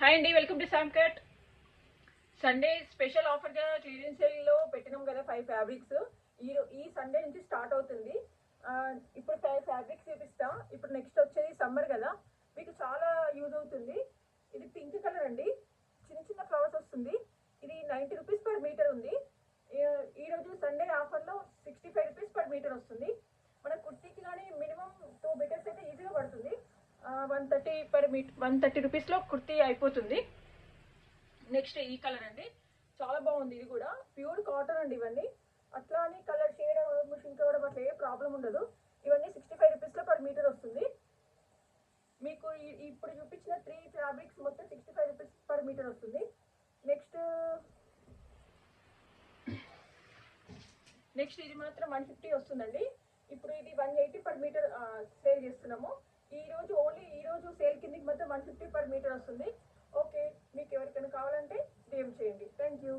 Hi అండి, welcome to సామ్ కట్. సండే స్పెషల్ ఆఫర్గా క్లియరెన్స్ సేల్లో పెట్టినాం కదా 5 ఫ్యాబ్రిక్స్. ఈ సండే నుంచి స్టార్ట్ అవుతుంది. ఇప్పుడు 5 ఫ్యాబ్రిక్స్ చూపిస్తా. ఇప్పుడు నెక్స్ట్ వచ్చేది సమ్మర్ కదా, మీకు చాలా యూజ్ అవుతుంది. ఇది పింక్ కలర్ అండి, చిన్న చిన్న ఫ్లవర్స్ వస్తుంది. ఇది 90 రూపీస్ పర్ మీటర్ ఉంది. ఈరోజు సండే ఆఫర్లో 65 రూపీస్ పర్ మీటర్ వస్తుంది. మన కుర్తీకి కానీ మినిమం 2 మీటర్స్ అయితే ఈజీగా పడుతుంది. 130 పర్ మీటర్, 130 రూపీస్లో కుర్తీ అయిపోతుంది. నెక్స్ట్ ఈ కలర్ అండి, చాలా బాగుంది. ఇది కూడా ప్యూర్ కాటన్ అండి. ఇవన్నీ అట్లా అని కలర్ షేడ్ షింక్ అవ్వడం అట్లా ఏ ప్రాబ్లం ఉండదు. ఇవన్నీ 65 రూపీస్లో పర్ మీటర్ వస్తుంది. మీకు ఇప్పుడు చూపించిన 3 ఫ్యాబ్రిక్స్ మొత్తం 65 రూపీస్ పర్ మీటర్ వస్తుంది. నెక్స్ట్ ఇది మాత్రం 150 వస్తుందండి. ఇప్పుడు ఇది 180 పర్ మీటర్ సేల్ చేస్తున్నాము. ఈ రోజు సేల్ కిందకి మొత్తం 150 పర్ మీటర్ వస్తుంది. ఓకే, మీకు ఎవరికైనా కావాలంటే డిఎం చేయండి. Thank you.